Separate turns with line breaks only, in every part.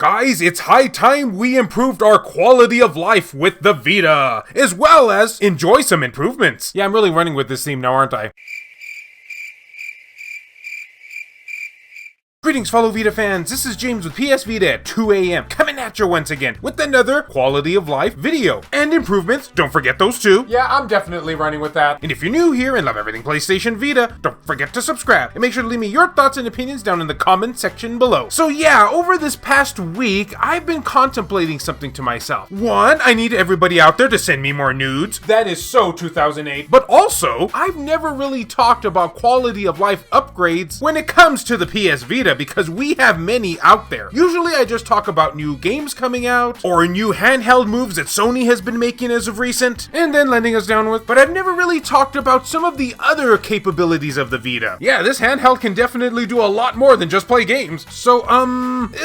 Guys, it's high time we improved our quality of life with the Vita, as well as enjoy some improvements. Yeah, I'm really running with this theme now, aren't I? Greetings fellow Vita fans, this is James with PS Vita at 2 a.m. coming at you once again with another quality of life video. And improvements, don't forget those too.
Yeah, I'm definitely running with that.
And if you're new here and love everything PlayStation Vita, don't forget to subscribe. And make sure to leave me your thoughts and opinions down in the comment section below. So yeah, over this past week, I've been contemplating something to myself. One, I need everybody out there to send me more nudes.
That is so 2008.
But also, I've never really talked about quality of life upgrades when it comes to the PS Vita, because we have many out there. Usually I just talk about new games coming out, or new handheld moves that Sony has been making as of recent, and then letting us down with, but I've never really talked about some of the other capabilities of the Vita. Yeah, this handheld can definitely do a lot more than just play games. So,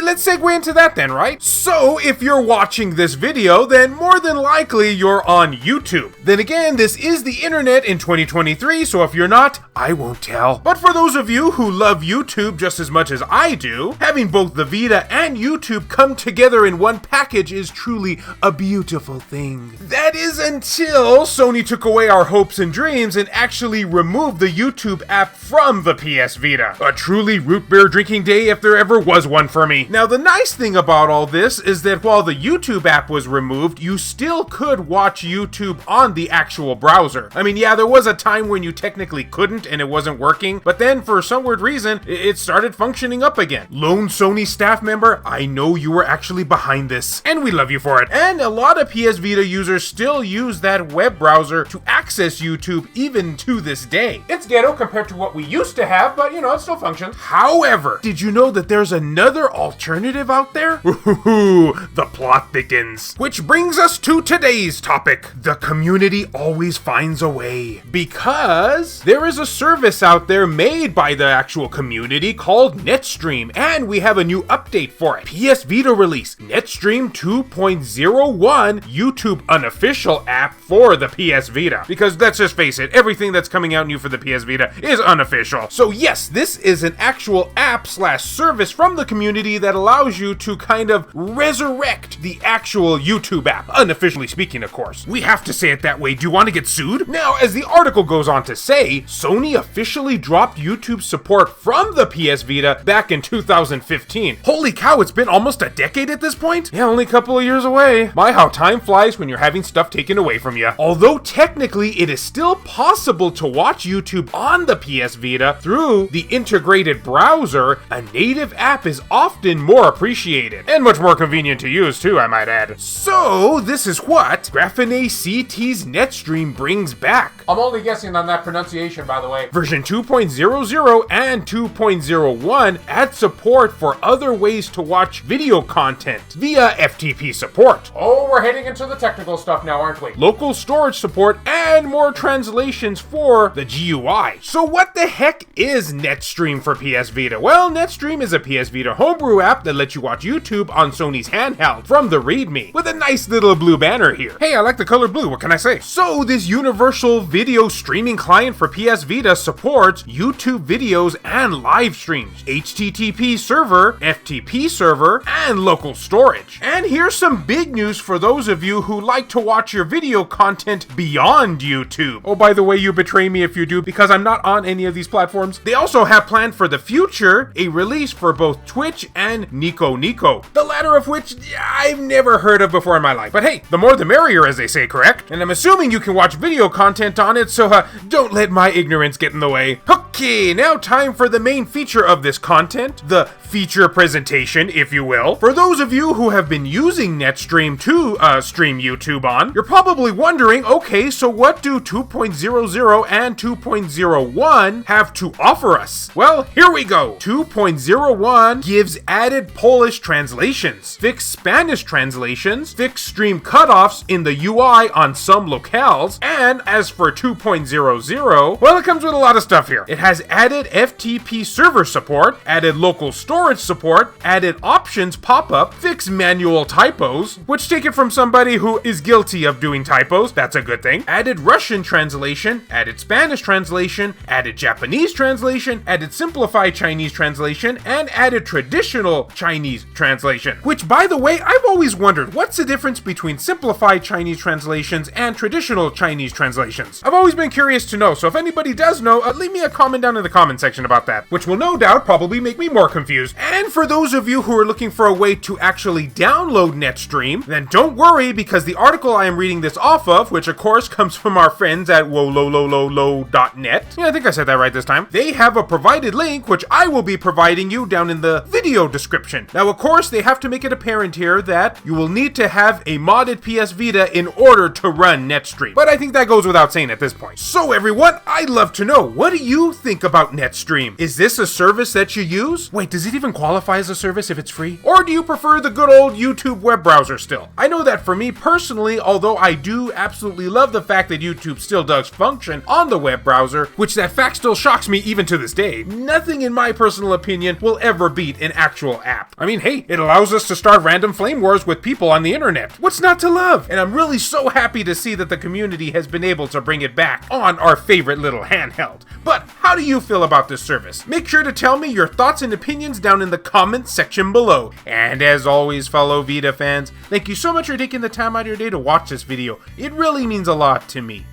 let's segue into that then, right? So, if you're watching this video, then more than likely you're on YouTube. Then again, this is the internet in 2023, so if you're not, I won't tell. But for those of you who love YouTube just as much as I do, having both the Vita and YouTube come together in one package is truly a beautiful thing. That is until Sony took away our hopes and dreams and actually removed the YouTube app from the PS Vita. A truly root beer drinking day if there ever was one for me. Now the nice thing about all this is that while the YouTube app was removed, you still could watch YouTube on the actual browser. I mean, yeah, there was a time when you technically couldn't and it wasn't working, but then for some weird reason, it started functioning up again. Lone Sony staff member, I know you were actually behind this, and we love you for it. And a lot of PS Vita users still use that web browser to access YouTube even to this day.
It's ghetto compared to what we used to have, but you know, it still functions.
However, did you know that there's another alternative out there? Ooh, the plot thickens. Which brings us to today's topic. The community always finds a way. Because there is a service out there made by the actual community called Netstream, and we have a new update for it. PS Vita release, Netstream 2.01, YouTube unofficial app for the PS Vita. Because let's just face it, everything that's coming out new for the PS Vita is unofficial. So yes, this is an actual app slash service from the community that allows you to kind of resurrect the actual YouTube app. Unofficially speaking, of course. We have to say it that way. Do you want to get sued? Now, as the article goes on to say, Sony officially dropped YouTube support from the PS Vita back in 2015. Holy cow, it's been almost a decade at this point? Yeah, only a couple of years away. My, how time flies when you're having stuff taken away from you. Although technically it is still possible to watch YouTube on the PS Vita through the integrated browser, a native app is often more appreciated. And much more convenient to use too, I might add. So, this is what Graphene CT's Netstream brings back.
I'm only guessing on that pronunciation, by the way.
Version 2.00 and 2.01 add support for other ways to watch video content via FTP support.
Oh, we're heading into the technical stuff now, aren't we?
Local storage support and more translations for the GUI. So what the heck is Netstream for PS Vita? Well, Netstream is a PS Vita homebrew app that lets you watch YouTube on Sony's handheld from the README with a nice little blue banner here. Hey, I like the color blue, what can I say? So this universal video streaming client for PS Vita supports YouTube videos and live streams, HTTP server, FTP server, and local storage. And here's some big news for those of you who like to watch your video content beyond YouTube. Oh, by the way, you betray me if you do, because I'm not on any of these platforms. They also have planned for the future a release for both Twitch and Nico Nico, the latter of which I've never heard of before in my life. But hey, the more the merrier, as they say, correct? And I'm assuming you can watch video content on it, so don't let my ignorance get in the way. Okay, now time for the main feature of this content, the feature presentation, if you will. For those of you who have been using Netstream to stream YouTube on, you're probably wondering, okay, so what do 2.00 and 2.01 have to offer us? Well, here we go. 2.01 gives added Polish translations, fixed Spanish translations, fixed stream cutoffs in the UI on some locales, and as for 2.00, well, it comes with a lot of stuff here. It has added FTP server support, added local storage, storage support, added options pop-up, fixed manual typos, which take it from somebody who is guilty of doing typos, that's a good thing, added Russian translation, added Spanish translation, added Japanese translation, added simplified Chinese translation, and added traditional Chinese translation. Which, by the way, I've always wondered, what's the difference between simplified Chinese translations and traditional Chinese translations? I've always been curious to know, so if anybody does know, leave me a comment down in the comment section about that, which will no doubt probably make me more confused. And for those of you who are looking for a way to actually download Netstream, then don't worry, because the article I am reading this off of, which of course comes from our friends at wololololo.net, yeah, I think I said that right this time, they have a provided link, which I will be providing you down in the video description. Now, of course, they have to make it apparent here that you will need to have a modded PS Vita in order to run Netstream, but I think that goes without saying at this point. So everyone, I'd love to know, what do you think about Netstream? Is this a service that you use? Wait, does it even qualify as a service if it's free? Or do you prefer the good old YouTube web browser still? I know that for me personally, although I do absolutely love the fact that YouTube still does function on the web browser, which that fact still shocks me even to this day, nothing in my personal opinion will ever beat an actual app. I mean, hey, it allows us to start random flame wars with people on the internet. What's not to love? And I'm really so happy to see that the community has been able to bring it back on our favorite little handheld. But how do you feel about this service? Make sure to tell me your thoughts and opinions down in the comments section below. And as always, fellow Vita fans, thank you so much for taking the time out of your day to watch this video. It really means a lot to me.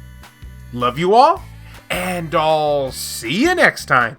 Love you all, and I'll see you next time.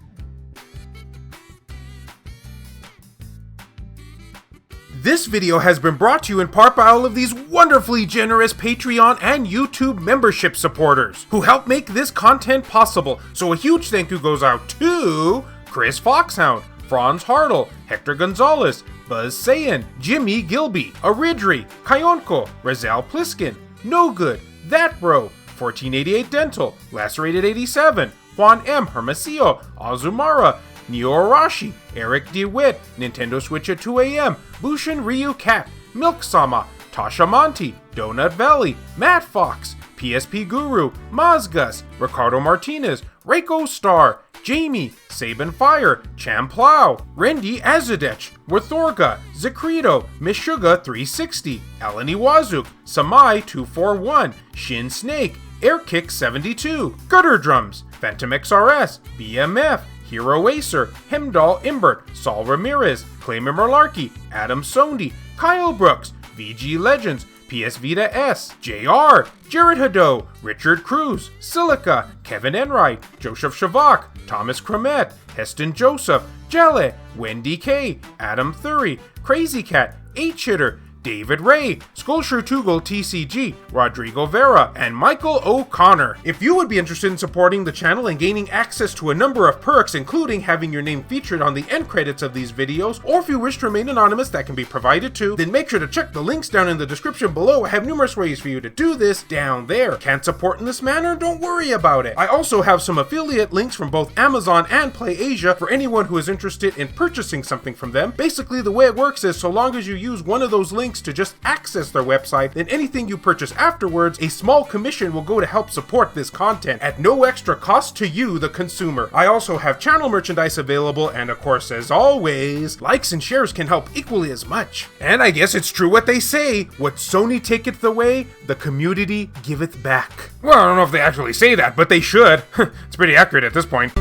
This video has been brought to you in part by all of these wonderfully generous Patreon and YouTube membership supporters who help make this content possible. So a huge thank you goes out to Chris Foxhound, Franz Hartle, Hector Gonzalez, Buzz Sayin, Jimmy Gilby, Aridri, Kayonko, Razel Pliskin, No Good, That Bro, 1488 Dental, Lacerated 87, Juan M. Hermosillo, Azumara, Neo Arashi, Eric DeWitt, Nintendo Switch at 2 AM, Bushin Ryu Cat, Milk Sama, Tasha Monty, Donut Valley, Matt Fox, PSP Guru, Mazgus, Ricardo Martinez, Reiko Star, Jamie, Sabin Fire, Cham Plow, Rendi Azadech, Worthorga, Zacrito, Mishuga 360, Alan Iwazuk, Samai 241, Shin Snake, Airkick 72, Gutter Drums, Phantom XRS, BMF, Hero Acer, Hemdall Imbert, Saul Ramirez, Clayman Merlarky, Adam Sondi, Kyle Brooks, VG Legends, PS Vita S, JR, Jared Haddo, Richard Cruz, Silica, Kevin Enright, Joseph Shavak, Thomas Cromet, Heston Joseph, Jelle, Wendy K, Adam Thury, Crazy Cat, H-Hitter, David Ray, Skulshire Tugel TCG, Rodrigo Vera, and Michael O'Connor. If you would be interested in supporting the channel and gaining access to a number of perks, including having your name featured on the end credits of these videos, or if you wish to remain anonymous, that can be provided too, then make sure to check the links down in the description below. I have numerous ways for you to do this down there. Can't support in this manner? Don't worry about it. I also have some affiliate links from both Amazon and PlayAsia for anyone who is interested in purchasing something from them. Basically, the way it works is so long as you use one of those links to just access their website, then anything you purchase afterwards, a small commission will go to help support this content at no extra cost to you, the consumer. I also have channel merchandise available, and of course, as always, likes and shares can help equally as much. And I guess it's true what they say, what Sony taketh away, the community giveth back. Well, I don't know if they actually say that, but they should. It's pretty accurate at this point.